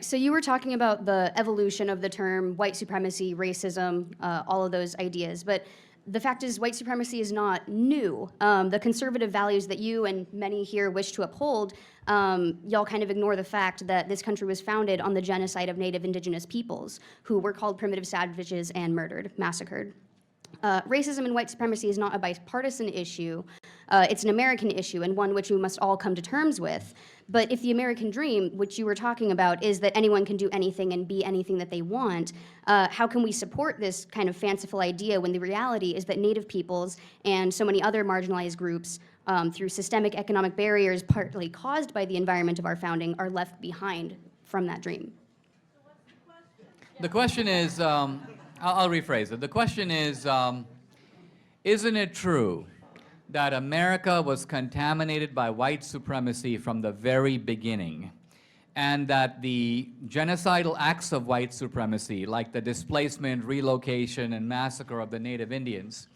So you were talking about the evolution of the term white supremacy, racism, all of those ideas, but the fact is white supremacy is not new. The conservative values that you and many here wish to uphold, y'all kind of ignore the fact that this country was founded on the genocide of Native Indigenous peoples who were called primitive savages and murdered, massacred. Racism and white supremacy is not a bipartisan issue. It's an American issue and one which we must all come to terms with. But if the American dream, which you were talking about, is that anyone can do anything and be anything that they want, how can we support this kind of fanciful idea when the reality is that Native peoples and so many other marginalized groups, through systemic economic barriers partly caused by the environment of our founding, are left behind from that dream? The question is, I'll rephrase it. The question is, isn't it true that America was contaminated by white supremacy from the very beginning, and that the genocidal acts of white supremacy, like the displacement, relocation, and massacre of the Native Indians,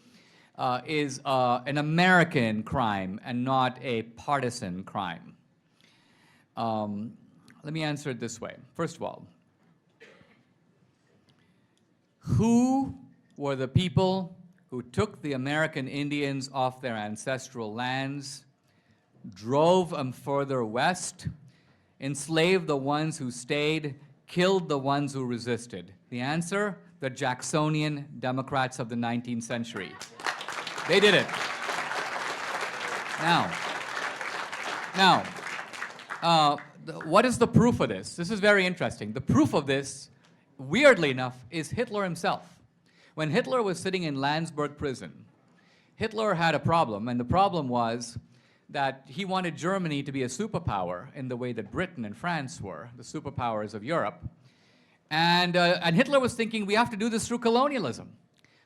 is an American crime and not a partisan crime? Let me answer it this way. First of all, who were the people who took the American Indians off their ancestral lands, drove them further west, enslaved the ones who stayed, killed the ones who resisted? The answer, the Jacksonian Democrats of the 19th century. They did it. What is the proof of this? This is very interesting. The proof of this, weirdly enough, is Hitler himself. When Hitler was sitting in Landsberg prison, Hitler had a problem, and the problem was that he wanted Germany to be a superpower in the way that Britain and France were, the superpowers of Europe. And Hitler was thinking, we have to do this through colonialism,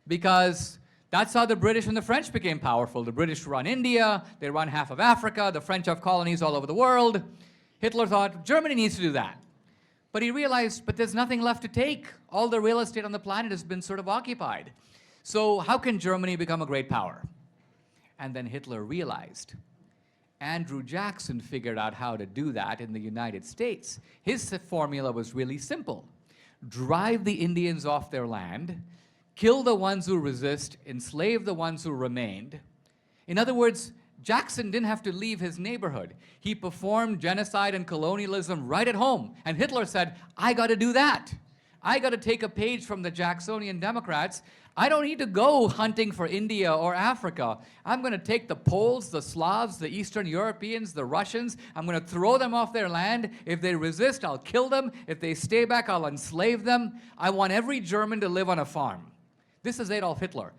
because that's how the British and the French became powerful. The British run India, they run half of Africa, the French have colonies all over the world. Hitler thought, Germany needs to do that. But he realized, but there's nothing left to take. All the real estate on the planet has been sort of occupied. So how can Germany become a great power? And then Hitler realized. Andrew Jackson figured out how to do that in the United States. His formula was really simple. Drive the Indians off their land, kill the ones who resist, enslave the ones who remained. In other words, Jackson didn't have to leave his neighborhood. He performed genocide and colonialism right at home. And Hitler said, I got to do that. I got to take a page from the Jacksonian Democrats. I don't need to go hunting for India or Africa. I'm going to take the Poles, the Slavs, the Eastern Europeans, the Russians. I'm going to throw them off their land. If they resist, I'll kill them. If they stay back, I'll enslave them. I want every German to live on a farm. This is Adolf Hitler,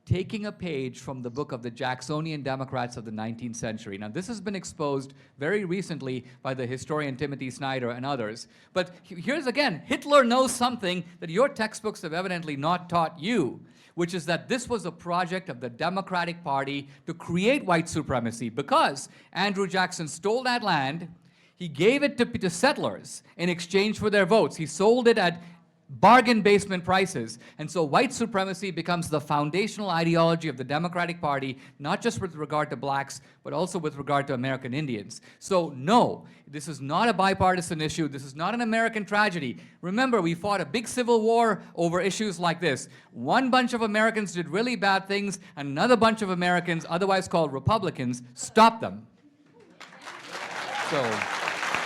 taking a page from the book of the Jacksonian Democrats of the 19th century. Now, this has been exposed very recently by the historian Timothy Snyder and others. But here's again, Hitler knows something that your textbooks have evidently not taught you, which is that this was a project of the Democratic Party to create white supremacy, because Andrew Jackson stole that land, he gave it to settlers in exchange for their votes. He sold it at bargain basement prices. And so white supremacy becomes the foundational ideology of the Democratic Party, not just with regard to blacks, but also with regard to American Indians. So no, this is not a bipartisan issue. This is not an American tragedy. Remember, we fought a big civil war over issues like this. One bunch of Americans did really bad things, and another bunch of Americans, otherwise called Republicans, stopped them. So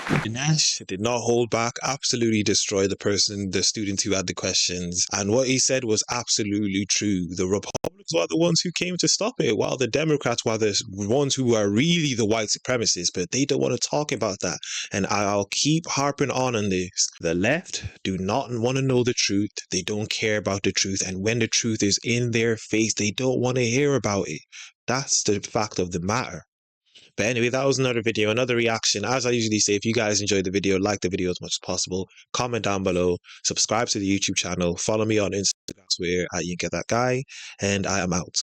Dinesh did not hold back, absolutely destroyed the student who had the questions. And what he said was absolutely true. The Republicans are the ones who came to stop it, while the Democrats were the ones who are really the white supremacists, but they don't want to talk about that. And I'll keep harping on this. The left do not want to know the truth. They don't care about the truth. And when the truth is in their face, they don't want to hear about it. That's the fact of the matter. But anyway, that was another video, another reaction. As I usually say, if you guys enjoyed the video, like the video as much as possible, comment down below, subscribe to the YouTube channel, follow me on Instagram, Twitter at YinkaThatGuy, and I am out.